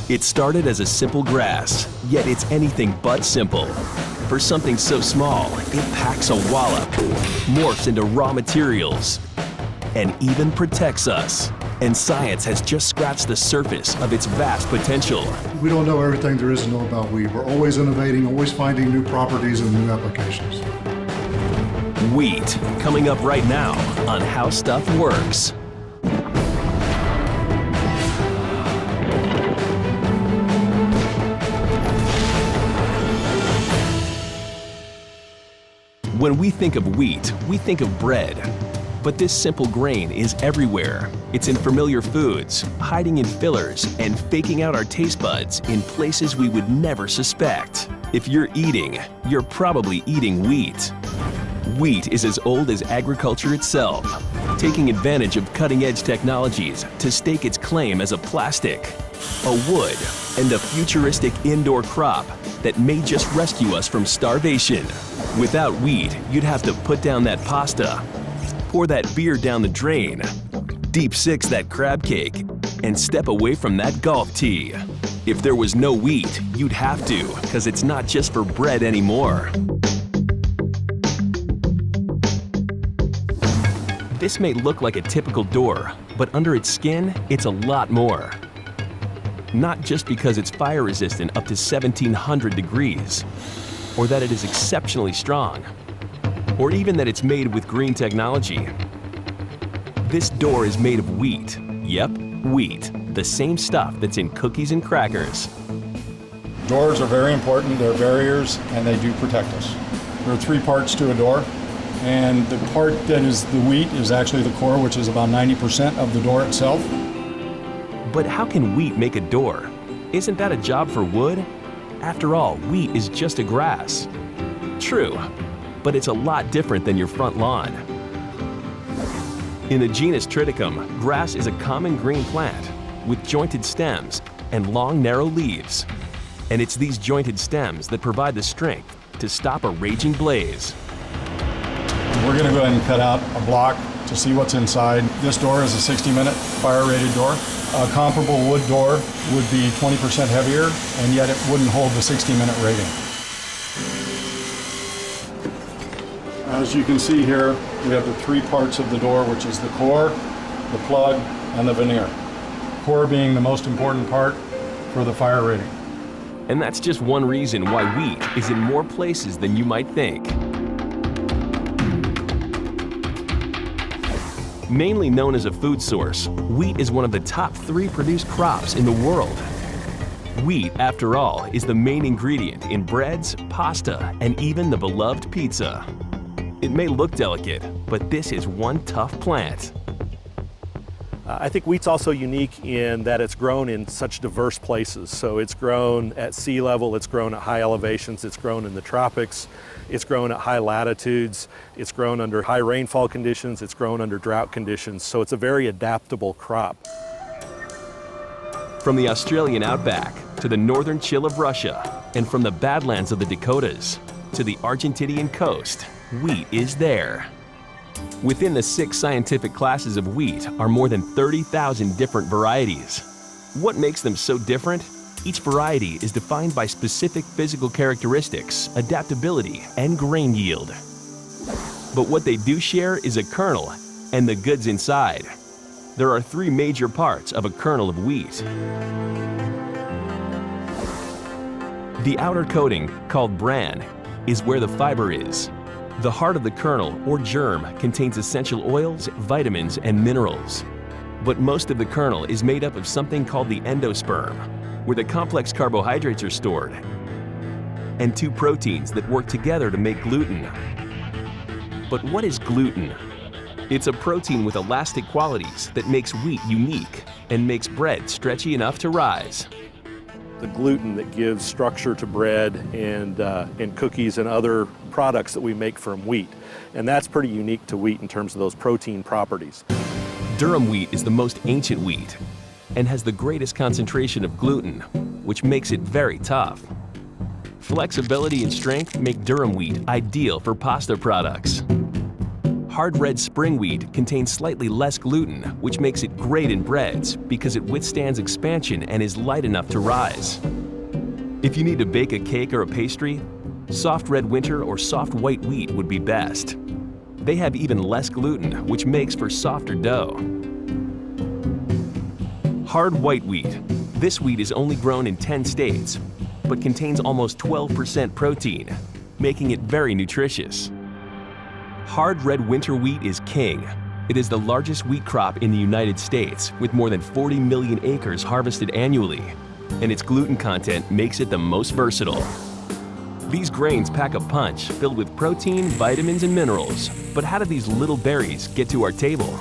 It started as a simple grass, yet it's anything but simple. For something so small, it packs a wallop, morphs into raw materials, and even protects us. And science has just scratched the surface of its vast potential. We don't know everything there is to know about wheat. We're always innovating, always finding new properties and new applications. Wheat, coming up right now on How Stuff Works. When we think of wheat, we think of bread. But this simple grain is everywhere. It's in familiar foods, hiding in fillers, and faking out our taste buds in places we would never suspect. If you're eating, you're probably eating wheat. Wheat is as old as agriculture itself, taking advantage of cutting-edge technologies to stake its claim as a plastic, a wood, and a futuristic indoor crop that may just rescue us from starvation. Without wheat, you'd have to put down that pasta, pour that beer down the drain, deep six that crab cake, and step away from that golf tee. If there was no wheat, you'd have to, because it's not just for bread anymore. This may look like a typical door, but under its skin, it's a lot more. Not just because it's fire resistant up to 1700 degrees, or that it is exceptionally strong, or even that it's made with green technology. This door is made of wheat. Yep, wheat. The same stuff that's in cookies and crackers. Doors are very important. They're barriers, and they do protect us. There are three parts to a door, and the part that is the wheat is actually the core, which is about 90% of the door itself. But how can wheat make a door? Isn't that a job for wood? After all, wheat is just a grass. True, but it's a lot different than your front lawn. In the genus Triticum, grass is a common green plant with jointed stems and long, narrow leaves. And it's these jointed stems that provide the strength to stop a raging blaze. We're going to go ahead and cut out a block to see what's inside. This door is a 60-minute fire-rated door. A comparable wood door would be 20% heavier, and yet it wouldn't hold the 60-minute rating. As you can see here, we have the three parts of the door, which is the core, the plug, and the veneer. Core being the most important part for the fire rating. And that's just one reason why wheat is in more places than you might think. Mainly known as a food source, wheat is one of the top 3 produced crops in the world. Wheat, after all, is the main ingredient in breads, pasta, and even the beloved pizza. It may look delicate, but this is one tough plant. I think wheat's also unique in that it's grown in such diverse places. So it's grown at sea level, it's grown at high elevations, it's grown in the tropics, it's grown at high latitudes, it's grown under high rainfall conditions, it's grown under drought conditions. So it's a very adaptable crop. From the Australian outback to the northern chill of Russia, and from the badlands of the Dakotas to the Argentinian coast, wheat is there. Within the 6 scientific classes of wheat are more than 30,000 different varieties. What makes them so different? Each variety is defined by specific physical characteristics, adaptability, and grain yield. But what they do share is a kernel and the goods inside. There are 3 major parts of a kernel of wheat. The outer coating, called bran, is where the fiber is. The heart of the kernel, or germ, contains essential oils, vitamins, and minerals. But most of the kernel is made up of something called the endosperm, where the complex carbohydrates are stored, and 2 proteins that work together to make gluten. But what is gluten? It's a protein with elastic qualities that makes wheat unique and makes bread stretchy enough to rise. The gluten that gives structure to bread and cookies and other products that we make from wheat. And that's pretty unique to wheat in terms of those protein properties. Durum wheat is the most ancient wheat and has the greatest concentration of gluten, which makes it very tough. Flexibility and strength make durum wheat ideal for pasta products. Hard red spring wheat contains slightly less gluten, which makes it great in breads because it withstands expansion and is light enough to rise. If you need to bake a cake or a pastry, soft red winter or soft white wheat would be best. They have even less gluten, which makes for softer dough. Hard white wheat. This wheat is only grown in 10 states, but contains almost 12% protein, making it very nutritious. Hard red winter wheat is king. It is the largest wheat crop in the United States, with more than 40 million acres harvested annually, and its gluten content makes it the most versatile. These grains pack a punch filled with protein, vitamins, and minerals. But how do these little berries get to our table?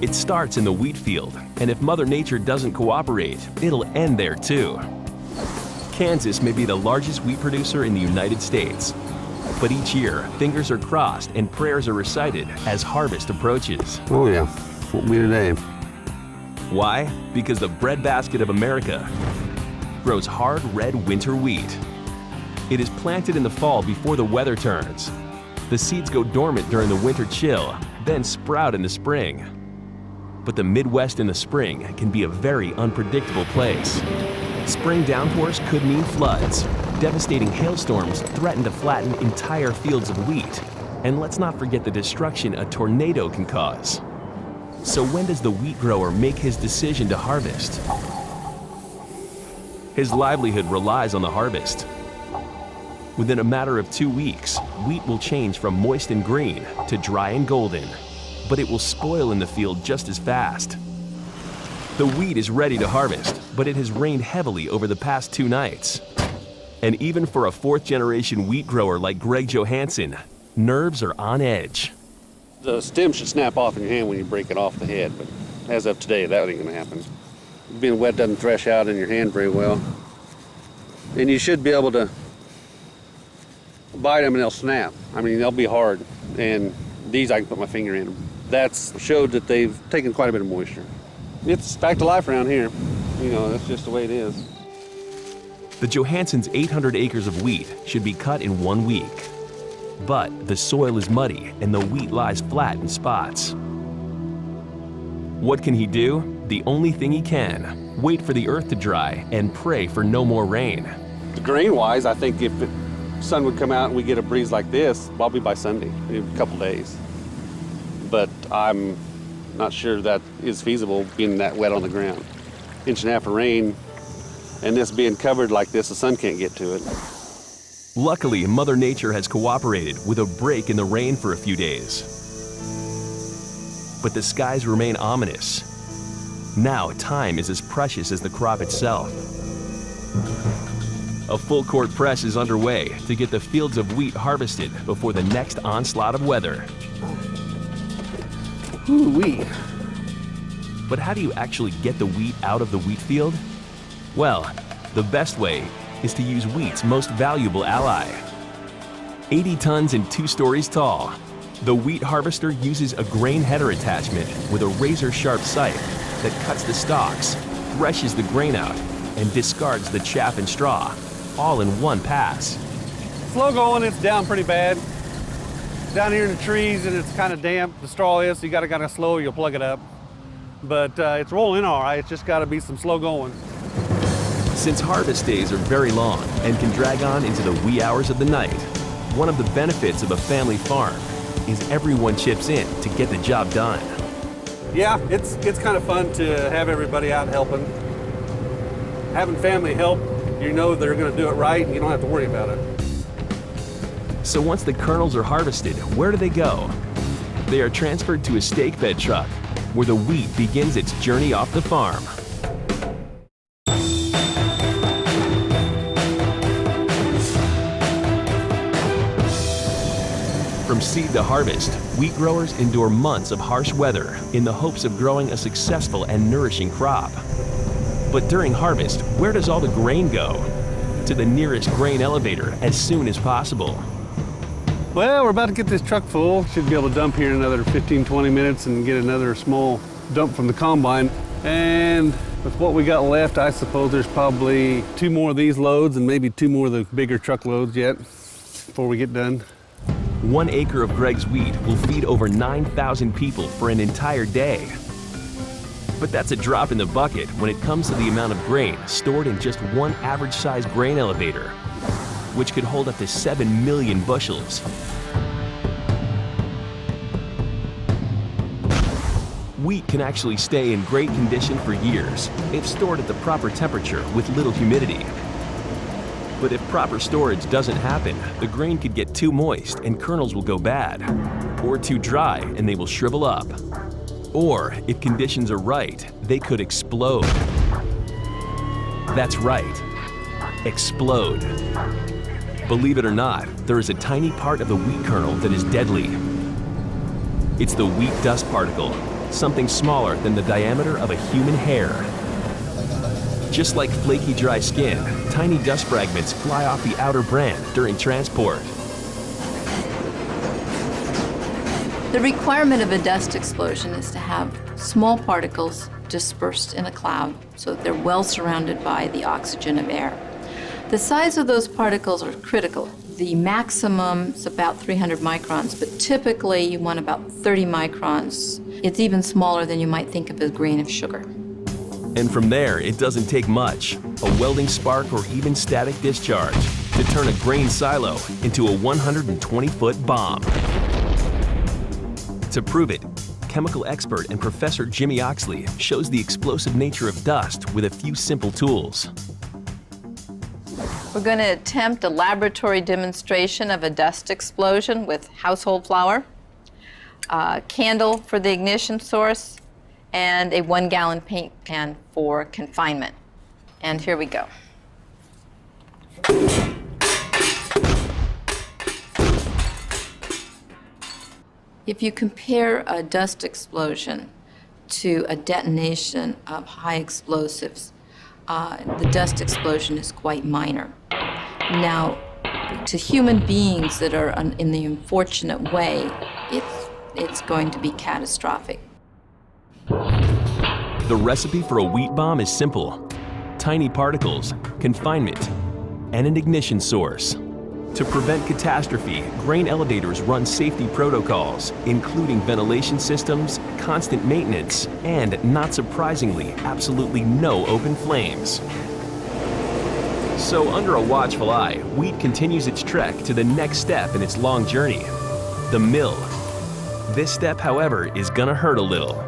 It starts in the wheat field, and if Mother Nature doesn't cooperate, it'll end there too. Kansas may be the largest wheat producer in the United States. But each year, fingers are crossed and prayers are recited as harvest approaches. Oh yeah, won't be today. Why? Because the breadbasket of America grows hard red winter wheat. It is planted in the fall before the weather turns. The seeds go dormant during the winter chill, then sprout in the spring. But the Midwest in the spring can be a very unpredictable place. Spring downpours could mean floods. Devastating hailstorms threaten to flatten entire fields of wheat. And let's not forget the destruction a tornado can cause. So when does the wheat grower make his decision to harvest? His livelihood relies on the harvest. Within a matter of 2 weeks, wheat will change from moist and green to dry and golden, but it will spoil in the field just as fast. The wheat is ready to harvest, but it has rained heavily over the past 2 nights. And even for a 4th-generation wheat grower like Greg Johansson, nerves are on edge. The stem should snap off in your hand when you break it off the head, but as of today, that ain't gonna happen. Being wet doesn't thresh out in your hand very well. And you should be able to bite them and they'll snap. I mean, they'll be hard. And these, I can put my finger in them. That's showed that they've taken quite a bit of moisture. It's back to life around here. You know, that's just the way it is. The Johansson's 800 acres of wheat should be cut in 1 week. But the soil is muddy and the wheat lies flat in spots. What can he do? The only thing he can, wait for the earth to dry and pray for no more rain. Grain-wise, I think if the sun would come out and we get a breeze like this, probably by Sunday, in a couple days. But I'm not sure that is feasible being that wet on the ground. 1.5 inches of rain, and this being covered like this, the sun can't get to it. Luckily, Mother Nature has cooperated with a break in the rain for a few days. But the skies remain ominous. Now, time is as precious as the crop itself. A full-court press is underway to get the fields of wheat harvested before the next onslaught of weather. Ooh-wee. But how do you actually get the wheat out of the wheat field? Well, the best way is to use wheat's most valuable ally. 80 tons and 2 stories tall, the wheat harvester uses a grain header attachment with a razor-sharp scythe that cuts the stalks, threshes the grain out, and discards the chaff and straw, all in one pass. Slow going, it's down pretty bad. Down here in the trees and it's kind of damp, the straw is, so you gotta kind of slow, you'll plug it up. But it's rolling all right, it's just gotta be some slow going. Since harvest days are very long and can drag on into the wee hours of the night, one of the benefits of a family farm is everyone chips in to get the job done. Yeah, it's kind of fun to have everybody out helping. Having family help, you know they're gonna do it right and you don't have to worry about it. So once the kernels are harvested, where do they go? They are transferred to a stake bed truck, where the wheat begins its journey off the farm. From seed to harvest, wheat growers endure months of harsh weather in the hopes of growing a successful and nourishing crop. But during harvest, where does all the grain go? To the nearest grain elevator as soon as possible. Well, we're about to get this truck full. Should be able to dump here in another 15, 20 minutes and get another small dump from the combine. And With what we got left, I suppose there's probably 2 more of these loads and maybe 2 more of the bigger truckloads yet before we get done. 1 acre of Greg's wheat will feed over 9,000 people for an entire day. But that's a drop in the bucket when it comes to the amount of grain stored in just one average-sized grain elevator, which could hold up to 7 million bushels. Wheat can actually stay in great condition for years if stored at the proper temperature with little humidity. But if proper storage doesn't happen, the grain could get too moist and kernels will go bad, or too dry and they will shrivel up. Or, if conditions are right, they could explode. That's right, explode. Believe it or not, there is a tiny part of the wheat kernel that is deadly. It's the wheat dust particle, something smaller than the diameter of a human hair. Just like flaky dry skin, tiny dust fragments fly off the outer bran during transport. The requirement of a dust explosion is to have small particles dispersed in a cloud so that they're well surrounded by the oxygen of air. The size of those particles are critical. The maximum is about 300 microns, but typically you want about 30 microns. It's even smaller than you might think of as a grain of sugar. And from there, it doesn't take much, a welding spark or even static discharge, to turn a grain silo into a 120-foot bomb. To prove it, chemical expert and Professor Jimmy Oxley shows the explosive nature of dust with a few simple tools. We're going to attempt a laboratory demonstration of a dust explosion with household flour, a candle for the ignition source, and a 1-gallon paint pan for confinement. And here we go. If you compare a dust explosion to a detonation of high explosives, the dust explosion is quite minor. Now, to human beings that are in the unfortunate way, it's going to be catastrophic. The recipe for a wheat bomb is simple: tiny particles, confinement, and an ignition source. To prevent catastrophe, grain elevators run safety protocols, including ventilation systems, constant maintenance, and, not surprisingly, absolutely no open flames. So, under a watchful eye, wheat continues its trek to the next step in its long journey: the mill. This step, however, is gonna hurt a little.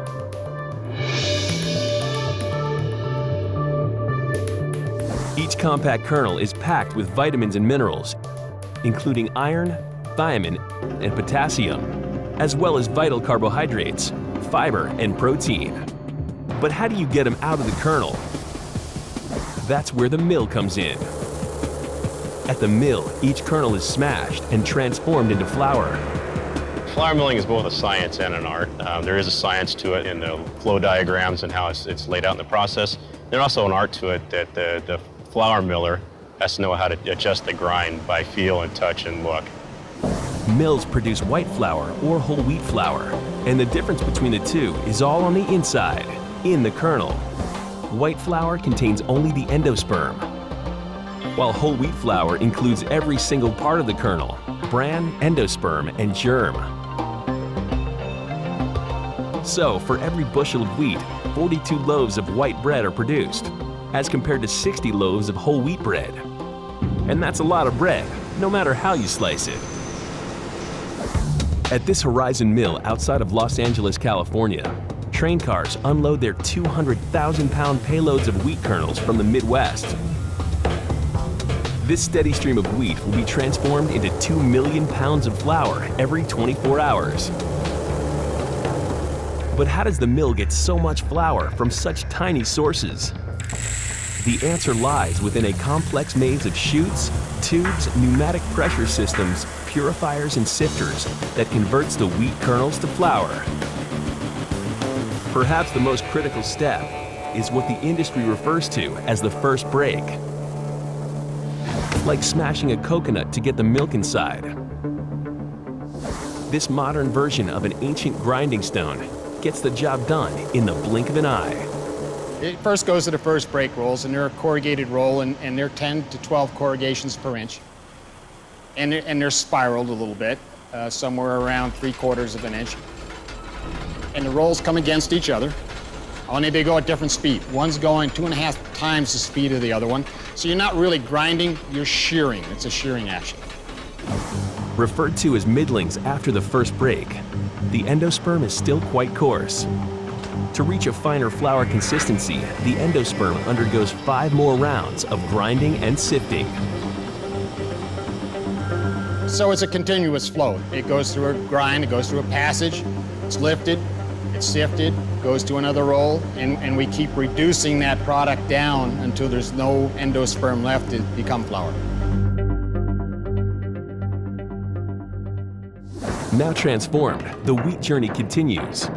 Each compact kernel is packed with vitamins and minerals, including iron, thiamine, and potassium, as well as vital carbohydrates, fiber, and protein. But how do you get them out of the kernel? That's where the mill comes in. At the mill, each kernel is smashed and transformed into flour. Flour milling is both a science and an art. There is a science to it in the flow diagrams and how it's laid out in the process. There's also an art to it that the flour miller has to know how to adjust the grind by feel and touch and look. Mills produce white flour or whole wheat flour, and the difference between the two is all on the inside, in the kernel. White flour contains only the endosperm, while whole wheat flour includes every single part of the kernel: bran, endosperm, and germ. So, for every bushel of wheat, 42 loaves of white bread are produced, as compared to 60 loaves of whole wheat bread. And that's a lot of bread, no matter how you slice it. At this Horizon Mill outside of Los Angeles, California, train cars unload their 200,000-pound payloads of wheat kernels from the Midwest. This steady stream of wheat will be transformed into 2 million pounds of flour every 24 hours. But how does the mill get so much flour from such tiny sources? The answer lies within a complex maze of chutes, tubes, pneumatic pressure systems, purifiers, and sifters that converts the wheat kernels to flour. Perhaps the most critical step is what the industry refers to as the first break. Like smashing a coconut to get the milk inside. This modern version of an ancient grinding stone gets the job done in the blink of an eye. It first goes to the first break rolls, and they're a corrugated roll, and they're 10 to 12 corrugations per inch. And they're spiraled a little bit, somewhere around 3/4 of an inch. And the rolls come against each other, only they go at different speed. One's going 2.5 times the speed of the other one. So you're not really grinding, you're shearing. It's a shearing action. Referred to as middlings after the first break, the endosperm is still quite coarse. To reach a finer flour consistency, the endosperm undergoes 5 more rounds of grinding and sifting. So it's a continuous flow. It goes through a grind, it goes through a passage, it's lifted, it's sifted, goes to another roll, and we keep reducing that product down until there's no endosperm left to become flour. Now transformed, the wheat journey continues.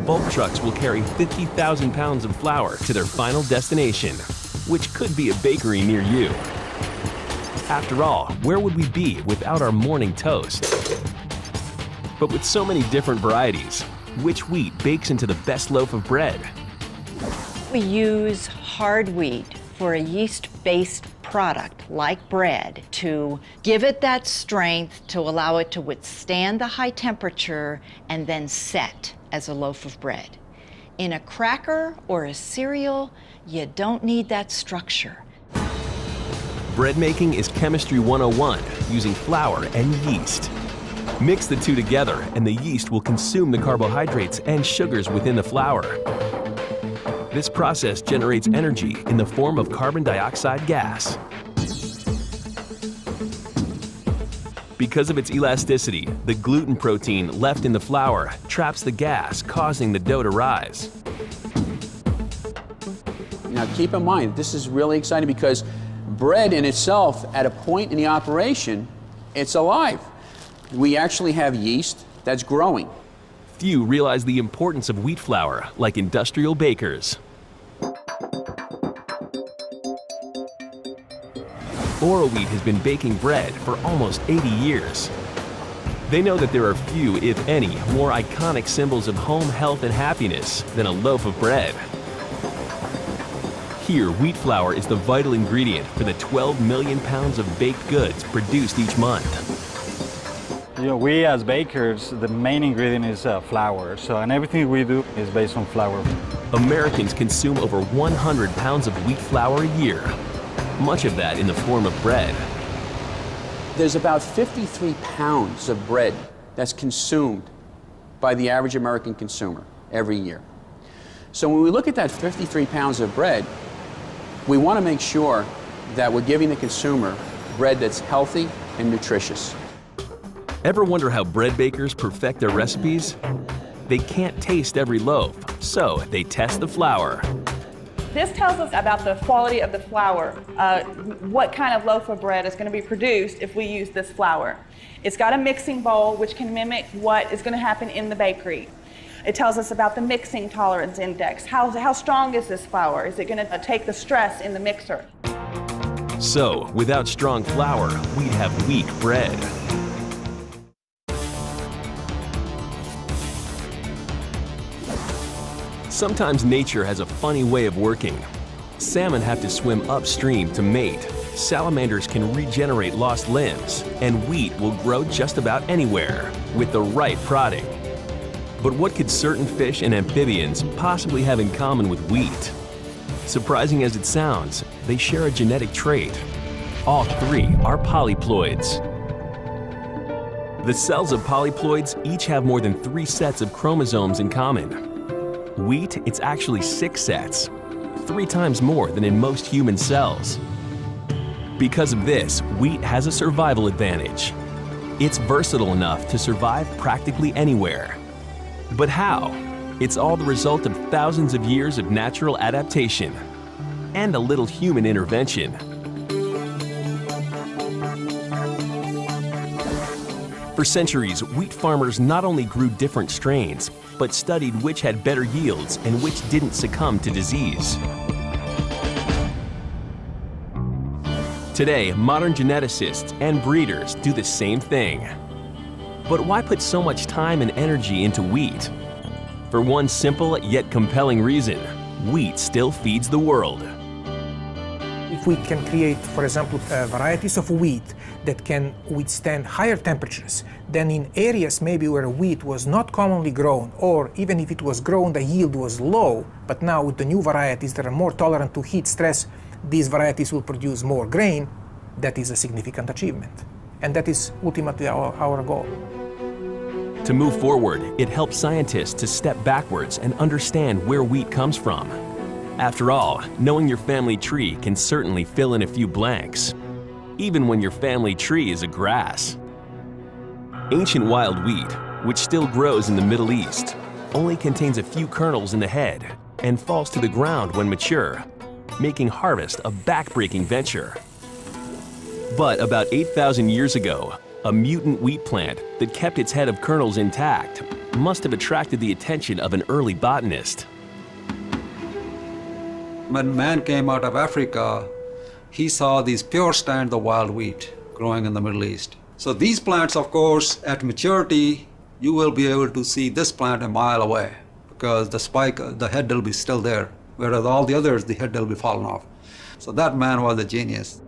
Bulk trucks will carry 50,000 pounds of flour to their final destination, which could be a bakery near you. After all, where would we be without our morning toast? But with so many different varieties, which wheat bakes into the best loaf of bread? We use hard wheat for a yeast-based product like bread to give it that strength to allow it to withstand the high temperature and then set as a loaf of bread. In a cracker or a cereal, you don't need that structure. Bread making is Chemistry 101, using flour and yeast. Mix the two together and the yeast will consume the carbohydrates and sugars within the flour. This process generates energy in the form of carbon dioxide gas. Because of its elasticity, the gluten protein left in the flour traps the gas, causing the dough to rise. Now keep in mind, this is really exciting because bread in itself, at a point in the operation, it's alive. We actually have yeast that's growing. Few realize the importance of wheat flour, like industrial bakers. Oro Wheat has been baking bread for almost 80 years. They know that there are few, if any, more iconic symbols of home health and happiness than a loaf of bread. Here, wheat flour is the vital ingredient for the 12 million pounds of baked goods produced each month. You know, we as bakers, the main ingredient is flour, and everything we do is based on flour. Americans consume over 100 pounds of wheat flour a year, much of that in the form of bread. There's about 53 pounds of bread that's consumed by the average American consumer every year. So when we look at that 53 pounds of bread, we want to make sure that we're giving the consumer bread that's healthy and nutritious. Ever wonder how bread bakers perfect their recipes? They can't taste every loaf, so they test the flour. This tells us about the quality of the flour, what kind of loaf of bread is going to be produced if we use this flour. It's got a mixing bowl which can mimic what is going to happen in the bakery. It tells us about the mixing tolerance index. How strong is this flour? Is it going to take the stress in the mixer? So, without strong flour, we'd have weak bread. Sometimes nature has a funny way of working. Salmon have to swim upstream to mate, salamanders can regenerate lost limbs, and wheat will grow just about anywhere with the right prodding. But what could certain fish and amphibians possibly have in common with wheat? Surprising as it sounds, they share a genetic trait. All three are polyploids. The cells of polyploids each have more than 3 sets of chromosomes in common. Wheat, it's actually 6 sets, 3 times more than in most human cells. Because of this, wheat has a survival advantage. It's versatile enough to survive practically anywhere. But how? It's all the result of thousands of years of natural adaptation and a little human intervention. For centuries, wheat farmers not only grew different strains, but studied which had better yields and which didn't succumb to disease. Today, modern geneticists and breeders do the same thing. But why put so much time and energy into wheat? For one simple yet compelling reason: wheat still feeds the world. If we can create, for example, varieties of wheat that can withstand higher temperatures, then in areas maybe where wheat was not commonly grown, or even if it was grown, the yield was low, but now with the new varieties that are more tolerant to heat stress, these varieties will produce more grain. That is a significant achievement. And that is ultimately our goal. To move forward, it helps scientists to step backwards and understand where wheat comes from. After all, knowing your family tree can certainly fill in a few blanks, even when your family tree is a grass. Ancient wild wheat, which still grows in the Middle East, only contains a few kernels in the head and falls to the ground when mature, making harvest a back-breaking venture. But about 8,000 years ago, a mutant wheat plant that kept its head of kernels intact must have attracted the attention of an early botanist. When man came out of Africa, he saw these pure stands of wild wheat growing in the Middle East. So these plants, of course, at maturity, you will be able to see this plant a mile away because the spike, the head will be still there, whereas all the others, the head will be fallen off. So that man was a genius.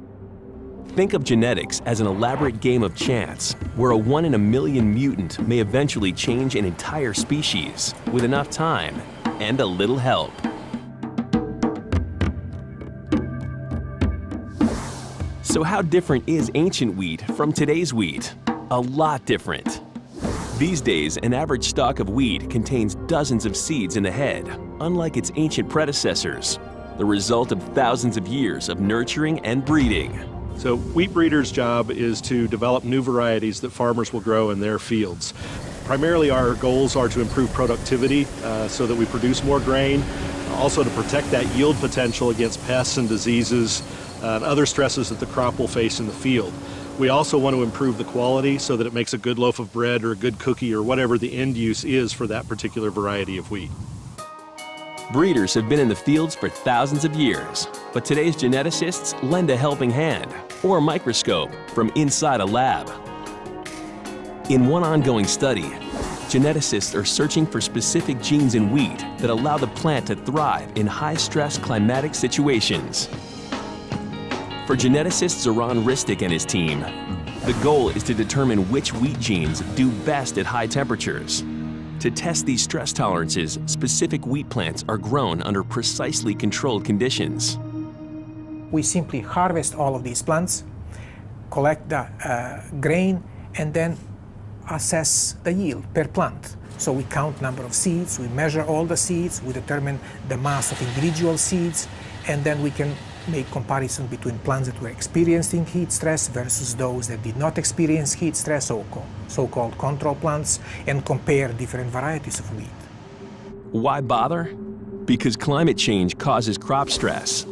Think of genetics as an elaborate game of chance, where a 1 in a million mutant may eventually change an entire species with enough time and a little help. So how different is ancient wheat from today's wheat? A lot different. These days, an average stalk of wheat contains dozens of seeds in the head, unlike its ancient predecessors, the result of thousands of years of nurturing and breeding. So wheat breeders' job is to develop new varieties that farmers will grow in their fields. Primarily our goals are to improve productivity so that we produce more grain, also to protect that yield potential against pests and diseases and other stresses that the crop will face in the field. We also want to improve the quality so that it makes a good loaf of bread or a good cookie or whatever the end use is for that particular variety of wheat. Breeders have been in the fields for thousands of years, but today's geneticists lend a helping hand or a microscope from inside a lab. In one ongoing study, geneticists are searching for specific genes in wheat that allow the plant to thrive in high-stress climatic situations. For geneticist Zoran Ristic and his team, the goal is to determine which wheat genes do best at high temperatures. To test these stress tolerances, specific wheat plants are grown under precisely controlled conditions. We simply harvest all of these plants, collect the grain, and then assess the yield per plant. So we count number of seeds, we measure all the seeds, we determine the mass of individual seeds, and then we can make comparison between plants that were experiencing heat stress versus those that did not experience heat stress, so-called control plants, and compare different varieties of wheat. Why bother? Because climate change causes crop stress,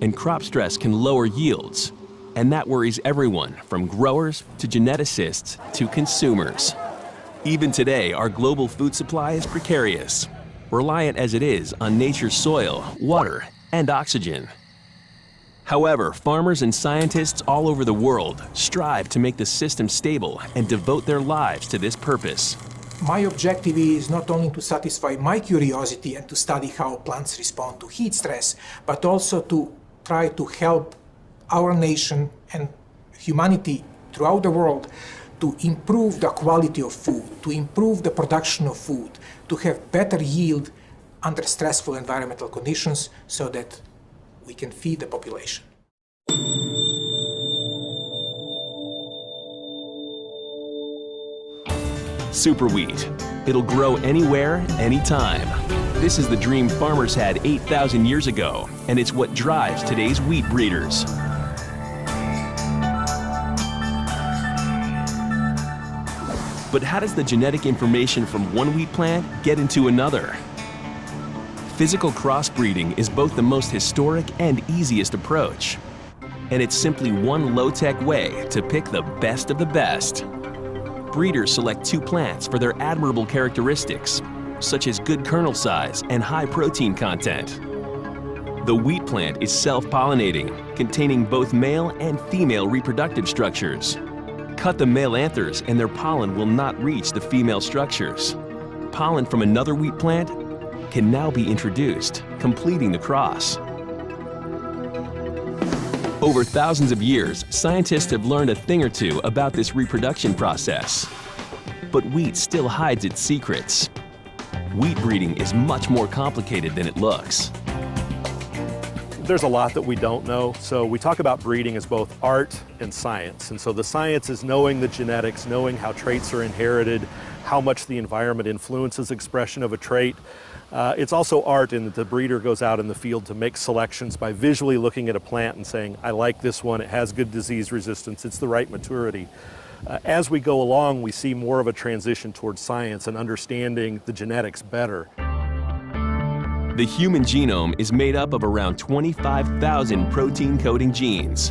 and crop stress can lower yields, and that worries everyone from growers to geneticists to consumers. Even today, our global food supply is precarious, reliant as it is on nature's soil, water, and oxygen. However, farmers and scientists all over the world strive to make the system stable and devote their lives to this purpose. My objective is not only to satisfy my curiosity and to study how plants respond to heat stress, but also to try to help our nation and humanity throughout the world to improve the quality of food, to improve the production of food, to have better yield under stressful environmental conditions so that we can feed the population. Super wheat. It'll grow anywhere, anytime. This is the dream farmers had 8,000 years ago, and it's what drives today's wheat breeders. But how does the genetic information from one wheat plant get into another? Physical crossbreeding is both the most historic and easiest approach. And it's simply one low-tech way to pick the best of the best. Breeders select two plants for their admirable characteristics, such as good kernel size and high protein content. The wheat plant is self-pollinating, containing both male and female reproductive structures. Cut the male anthers and their pollen will not reach the female structures. Pollen from another wheat plant can now be introduced, completing the cross. Over thousands of years, scientists have learned a thing or two about this reproduction process. But wheat still hides its secrets. Wheat breeding is much more complicated than it looks. There's a lot that we don't know, so we talk about breeding as both art and science. And so the science is knowing the genetics, knowing how traits are inherited, how much the environment influences expression of a trait. It's also art in that the breeder goes out in the field to make selections by visually looking at a plant and saying, I like this one, it has good disease resistance, it's the right maturity. As we go along, we see more of a transition towards science and understanding the genetics better. The human genome is made up of around 25,000 protein-coding genes.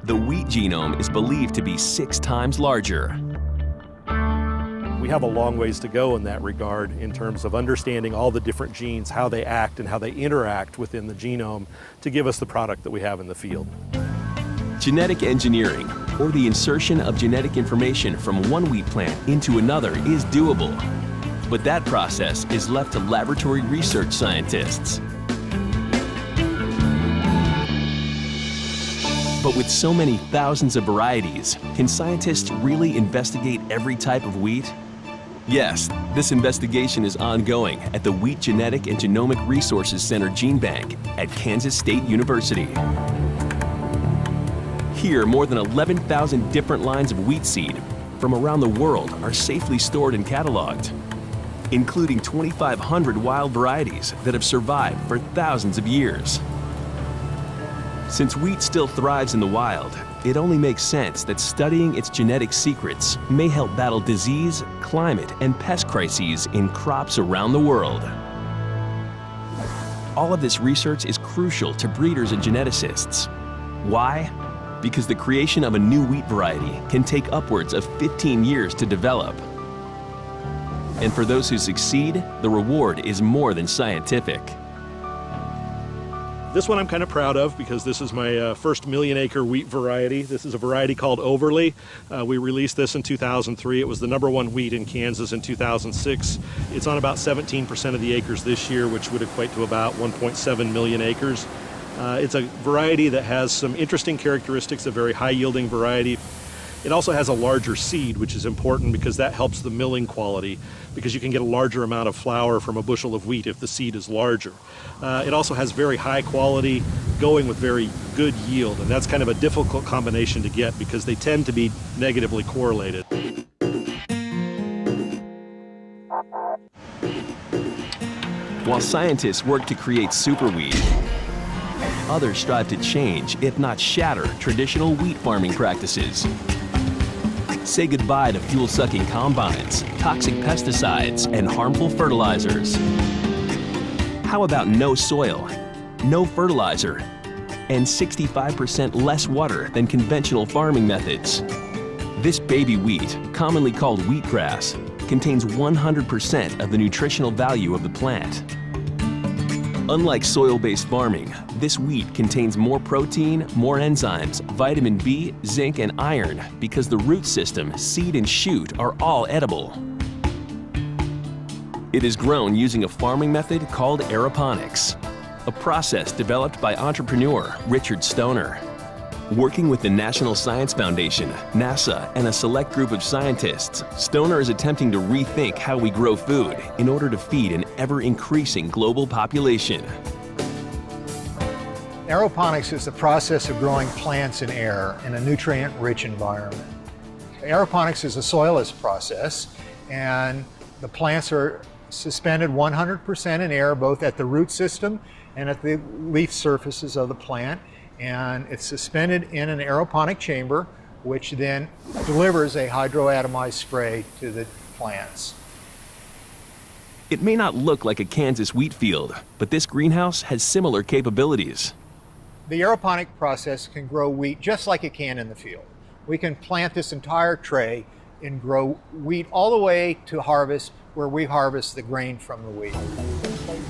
The wheat genome is believed to be 6 times larger. We have a long ways to go in that regard in terms of understanding all the different genes, how they act and how they interact within the genome to give us the product that we have in the field. Genetic engineering, or the insertion of genetic information from one wheat plant into another, is doable. But that process is left to laboratory research scientists. But with so many thousands of varieties, can scientists really investigate every type of wheat? Yes, this investigation is ongoing at the Wheat Genetic and Genomic Resources Center Gene Bank at Kansas State University. Here, more than 11,000 different lines of wheat seed from around the world are safely stored and cataloged, including 2,500 wild varieties that have survived for thousands of years. Since wheat still thrives in the wild, it only makes sense that studying its genetic secrets may help battle disease, climate, and pest crises in crops around the world. All of this research is crucial to breeders and geneticists. Why? Because the creation of a new wheat variety can take upwards of 15 years to develop. And for those who succeed, the reward is more than scientific. This one I'm kind of proud of because this is my first million-acre wheat variety. This is a variety called Overly. We released this in 2003. It was the #1 wheat in Kansas in 2006. It's on about 17% of the acres this year, which would equate to about 1.7 million acres. It's a variety that has some interesting characteristics, a very high-yielding variety. It also has a larger seed, which is important because that helps the milling quality, because you can get a larger amount of flour from a bushel of wheat if the seed is larger. It also has very high quality, going with very good yield, and that's kind of a difficult combination to get because they tend to be negatively correlated. While scientists work to create super wheat, others strive to change, if not shatter, traditional wheat farming practices. Say goodbye to fuel-sucking combines, toxic pesticides, and harmful fertilizers. How about no soil, no fertilizer, and 65% less water than conventional farming methods? This baby wheat, commonly called wheatgrass, contains 100% of the nutritional value of the plant. Unlike soil-based farming, this wheat contains more protein, more enzymes, vitamin B, zinc, and iron because the root system, seed, and shoot are all edible. It is grown using a farming method called aeroponics, a process developed by entrepreneur Richard Stoner. Working with the National Science Foundation, NASA, and a select group of scientists, Stoner is attempting to rethink how we grow food in order to feed an ever-increasing global population. Aeroponics is the process of growing plants in air in a nutrient-rich environment. Aeroponics is a soilless process, and the plants are suspended 100% in air, both at the root system and at the leaf surfaces of the plant. And it's suspended in an aeroponic chamber, which then delivers a hydroatomized spray to the plants. It may not look like a Kansas wheat field, but this greenhouse has similar capabilities. The aeroponic process can grow wheat just like it can in the field. We can plant this entire tray and grow wheat all the way to harvest, where we harvest the grain from the wheat.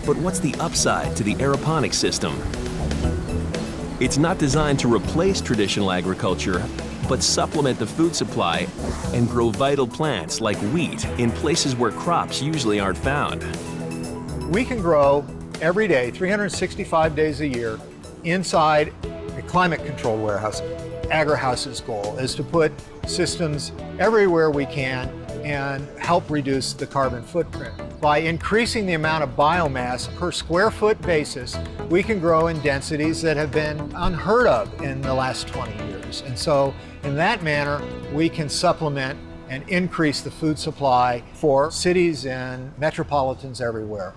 But what's the upside to the aeroponic system? It's not designed to replace traditional agriculture, but supplement the food supply and grow vital plants like wheat in places where crops usually aren't found. We can grow every day, 365 days a year, inside a climate-controlled warehouse. AgriHouse's goal is to put systems everywhere we can and help reduce the carbon footprint. By increasing the amount of biomass per square foot basis, we can grow in densities that have been unheard of in the last 20 years. And so, in that manner, we can supplement and increase the food supply for cities and metropolitans everywhere.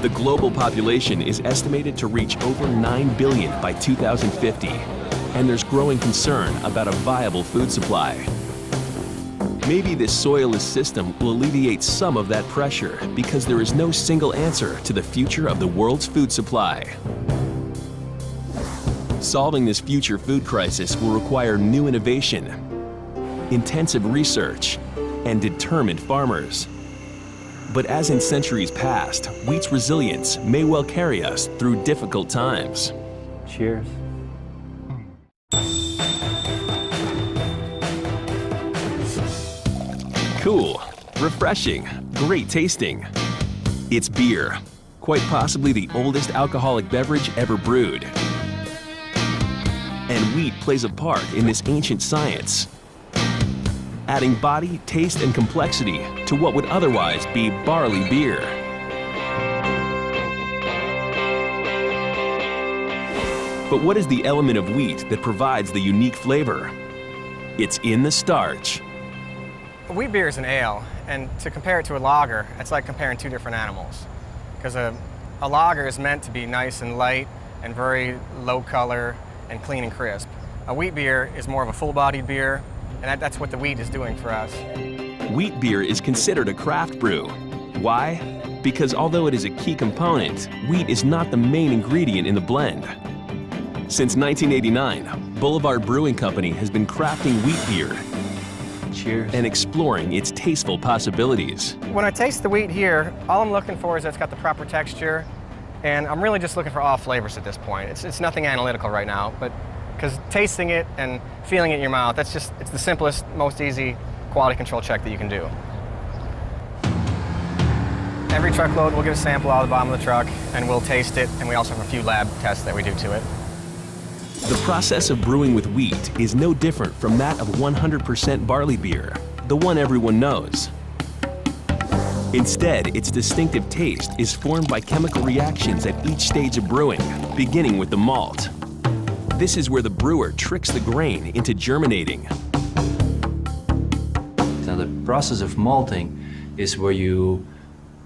The global population is estimated to reach over 9 billion by 2050, and there's growing concern about a viable food supply. Maybe this soilless system will alleviate some of that pressure because there is no single answer to the future of the world's food supply. Solving this future food crisis will require new innovation, intensive research, and determined farmers. But as in centuries past, wheat's resilience may well carry us through difficult times. Cheers. Cool, refreshing, great tasting. It's beer, quite possibly the oldest alcoholic beverage ever brewed. And wheat plays a part in this ancient science, adding body, taste, and complexity to what would otherwise be barley beer. But what is the element of wheat that provides the unique flavor? It's in the starch. Wheat beer is an ale, and to compare it to a lager, it's like comparing two different animals. Because a lager is meant to be nice and light and very low color and clean and crisp. A wheat beer is more of a full-bodied beer, and that's what the wheat is doing for us. Wheat beer is considered a craft brew. Why? Because although it is a key component, wheat is not the main ingredient in the blend. Since 1989, Boulevard Brewing Company has been crafting wheat beer. Cheers. And exploring its tasteful possibilities. When I taste the wheat here, all I'm looking for is that it's got the proper texture, and I'm really just looking for all flavors at this point. It's nothing analytical right now, but because tasting it and feeling it in your mouth, it's the simplest, most easy quality control check that you can do. Every truckload, we'll get a sample out of the bottom of the truck, and we'll taste it, and we also have a few lab tests that we do to it. The process of brewing with wheat is no different from that of 100% barley beer, the one everyone knows. Instead, its distinctive taste is formed by chemical reactions at each stage of brewing, beginning with the malt. This is where the brewer tricks the grain into germinating. Now, the process of malting is where you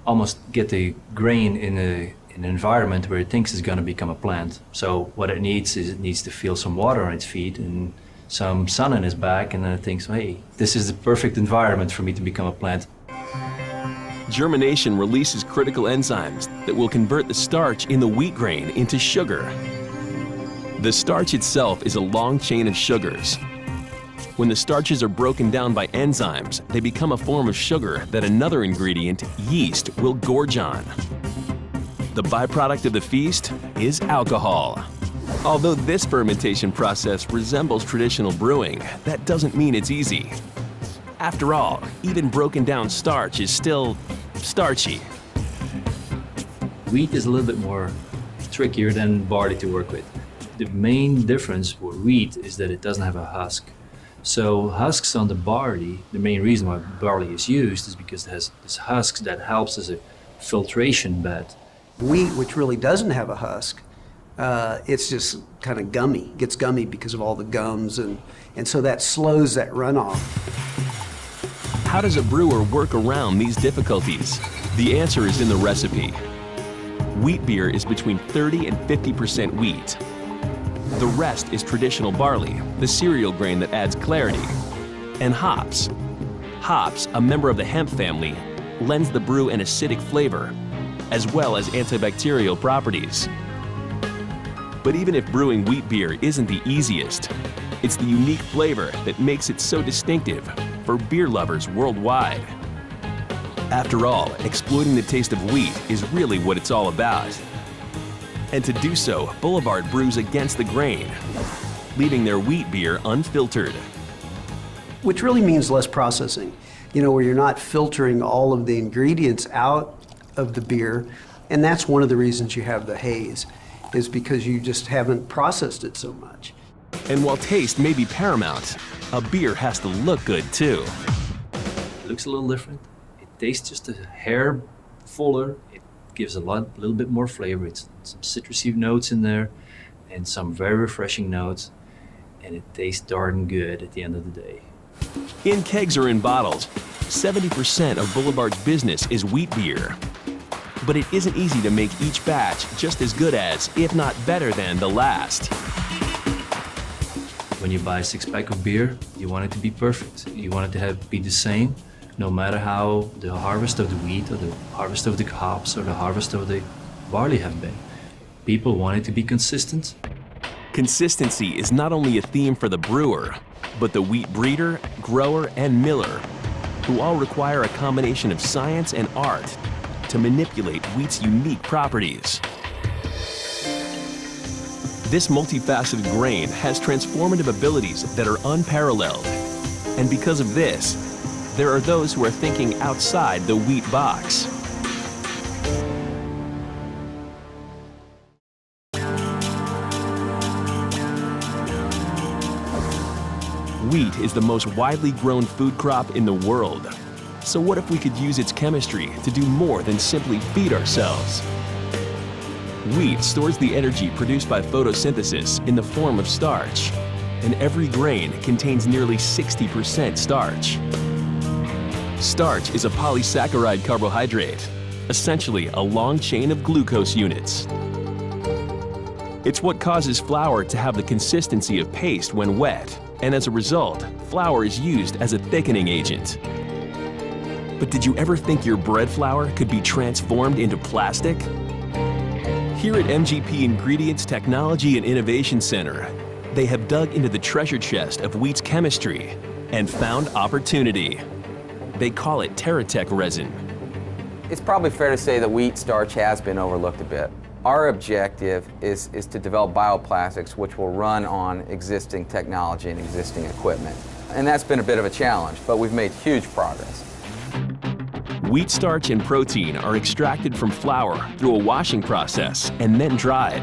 almost get the grain in an environment where it thinks it's going to become a plant. So what it needs is it needs to feel some water on its feet and some sun on its back, and then it thinks, hey, this is the perfect environment for me to become a plant. Germination releases critical enzymes that will convert the starch in the wheat grain into sugar. The starch itself is a long chain of sugars. When the starches are broken down by enzymes, they become a form of sugar that another ingredient, yeast, will gorge on. The byproduct of the feast is alcohol. Although this fermentation process resembles traditional brewing, that doesn't mean it's easy. After all, even broken down starch is still starchy. Wheat is a little bit more trickier than barley to work with. The main difference for wheat is that it doesn't have a husk. So husks on the barley, the main reason why barley is used is because it has this husks that helps as a filtration bed. Wheat, which really doesn't have a husk, it's just kind of gummy, gets gummy because of all the gums, and so that slows that runoff. How does a brewer work around these difficulties? The answer is in the recipe. Wheat beer is between 30 and 50% wheat. The rest is traditional barley, the cereal grain that adds clarity, and hops. Hops, a member of the hemp family, lends the brew an acidic flavor, as well as antibacterial properties. But even if brewing wheat beer isn't the easiest, it's the unique flavor that makes it so distinctive for beer lovers worldwide. After all, exploiting the taste of wheat is really what it's all about. And to do so, Boulevard brews against the grain, leaving their wheat beer unfiltered. Which really means less processing. You know, where you're not filtering all of the ingredients out of the beer. And that's one of the reasons you have the haze, is because you just haven't processed it so much. And while taste may be paramount, a beer has to look good too. It looks a little different. It tastes just a hair fuller. It gives a little bit more flavor. It's some citrusy notes in there and some very refreshing notes. And it tastes darn good at the end of the day. In kegs or in bottles, 70% of Boulevard's business is wheat beer. But it isn't easy to make each batch just as good as, if not better than, the last. When you buy a six-pack of beer, you want it to be perfect. You want it to be the same, no matter how the harvest of the wheat or the harvest of the hops or the harvest of the barley have been. People want it to be consistent. Consistency is not only a theme for the brewer, but the wheat breeder, grower, and miller, who all require a combination of science and art to manipulate wheat's unique properties. This multifaceted grain has transformative abilities that are unparalleled. And because of this, there are those who are thinking outside the wheat box. Wheat is the most widely grown food crop in the world. So what if we could use its chemistry to do more than simply feed ourselves? Wheat stores the energy produced by photosynthesis in the form of starch, and every grain contains nearly 60% starch. Starch is a polysaccharide carbohydrate, essentially a long chain of glucose units. It's what causes flour to have the consistency of paste when wet, and as a result, flour is used as a thickening agent. But did you ever think your bread flour could be transformed into plastic? Here at MGP Ingredients Technology and Innovation Center, they have dug into the treasure chest of wheat's chemistry and found opportunity. They call it Teratech resin. It's probably fair to say that wheat starch has been overlooked a bit. Our objective is to develop bioplastics which will run on existing technology and existing equipment. And that's been a bit of a challenge, but we've made huge progress. Wheat starch and protein are extracted from flour through a washing process and then dried.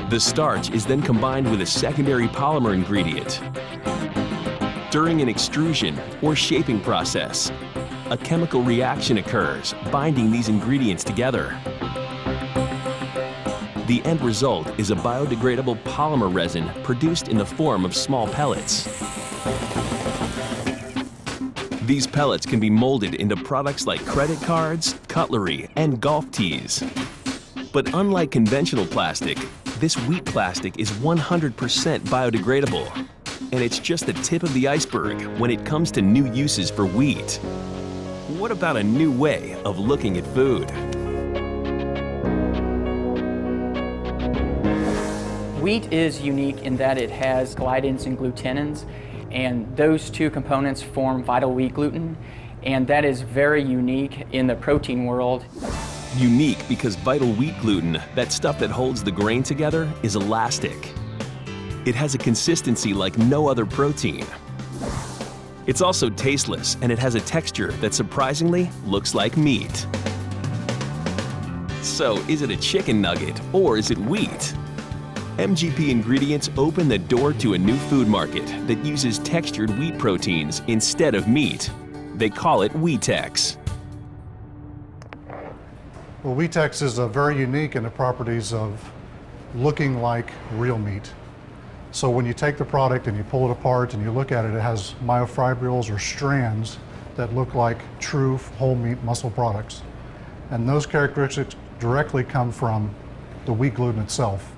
The starch is then combined with a secondary polymer ingredient. During an extrusion or shaping process, a chemical reaction occurs, binding these ingredients together. The end result is a biodegradable polymer resin produced in the form of small pellets. These pellets can be molded into products like credit cards, cutlery, and golf tees. But unlike conventional plastic, this wheat plastic is 100% biodegradable. And it's just the tip of the iceberg when it comes to new uses for wheat. What about a new way of looking at food? Wheat is unique in that it has gliadins and glutenins, and those two components form vital wheat gluten, and that is very unique in the protein world. Unique because vital wheat gluten, that stuff that holds the grain together, is elastic. It has a consistency like no other protein. It's also tasteless, and it has a texture that surprisingly looks like meat. So, is it a chicken nugget or is it wheat? MGP Ingredients open the door to a new food market that uses textured wheat proteins instead of meat. They call it Wheatex. Well, Wheatex is very unique in the properties of looking like real meat. So when you take the product and you pull it apart and you look at it, it has myofibrils or strands that look like true whole meat muscle products. And those characteristics directly come from the wheat gluten itself.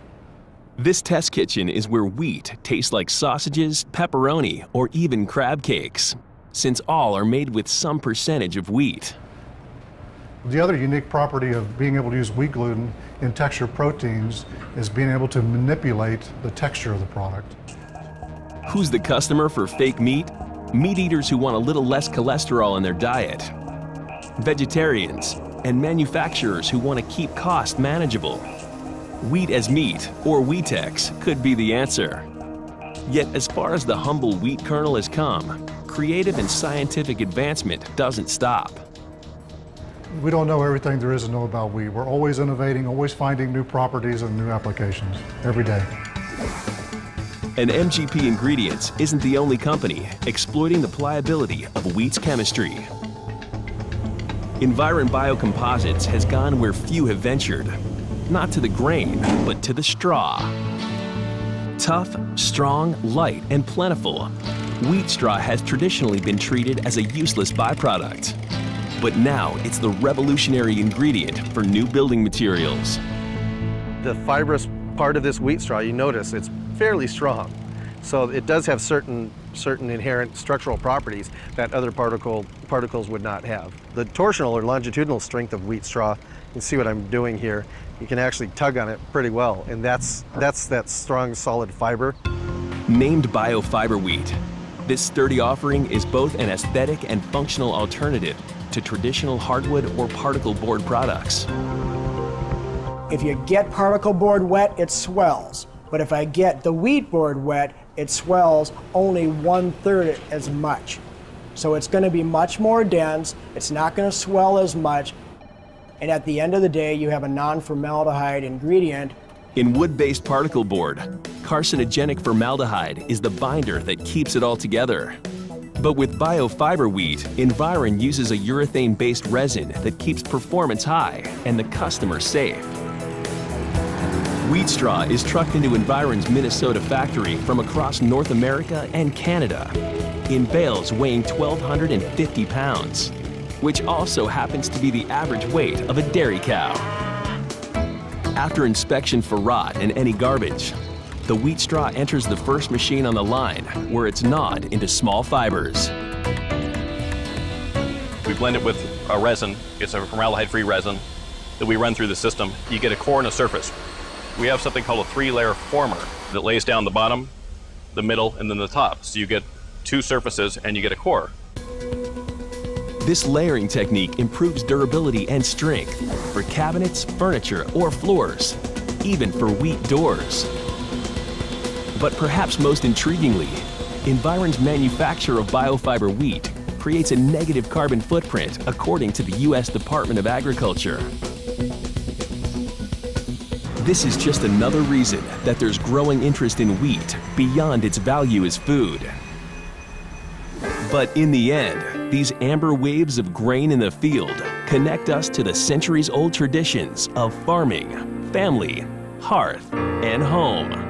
This test kitchen is where wheat tastes like sausages, pepperoni, or even crab cakes, since all are made with some percentage of wheat. The other unique property of being able to use wheat gluten in textured proteins is being able to manipulate the texture of the product. Who's the customer for fake meat? Meat eaters who want a little less cholesterol in their diet, vegetarians, and manufacturers who want to keep costs manageable. Wheat as meat, or Wheatex, could be the answer. Yet as far as the humble wheat kernel has come, creative and scientific advancement doesn't stop. We don't know everything there is to know about wheat. We're always innovating, always finding new properties and new applications every day. And MGP Ingredients isn't the only company exploiting the pliability of wheat's chemistry. Environ Biocomposites has gone where few have ventured, not to the grain, but to the straw. Tough, strong, light, and plentiful, wheat straw has traditionally been treated as a useless byproduct. But now it's the revolutionary ingredient for new building materials. The fibrous part of this wheat straw, you notice, it's fairly strong. So it does have certain inherent structural properties that other particles would not have. The torsional or longitudinal strength of wheat straw, you can see what I'm doing here, you can actually tug on it pretty well, and that's that strong, solid fiber. Named biofiber wheat, this sturdy offering is both an aesthetic and functional alternative to traditional hardwood or particle board products. If you get particle board wet, it swells. But if I get the wheat board wet, it swells only 1/3 as much. So it's going to be much more dense, it's not going to swell as much, and at the end of the day, you have a non-formaldehyde ingredient. In wood-based particle board, carcinogenic formaldehyde is the binder that keeps it all together. But with biofiber wheat, Environ uses a urethane-based resin that keeps performance high and the customer safe. Wheat straw is trucked into Environ's Minnesota factory from across North America and Canada in bales weighing 1,250 pounds, which also happens to be the average weight of a dairy cow. After inspection for rot and any garbage, the wheat straw enters the first machine on the line where it's gnawed into small fibers. We blend it with a resin. It's a formaldehyde-free resin that we run through the system. You get a core and a surface. We have something called a 3-layer former that lays down the bottom, the middle, and then the top. So you get 2 surfaces and you get a core. This layering technique improves durability and strength for cabinets, furniture, or floors, even for wheat doors. But perhaps most intriguingly, Environ's manufacture of biofiber wheat creates a negative carbon footprint according to the U.S. Department of Agriculture. This is just another reason that there's growing interest in wheat beyond its value as food. But in the end, these amber waves of grain in the field connect us to the centuries-old traditions of farming, family, hearth, and home.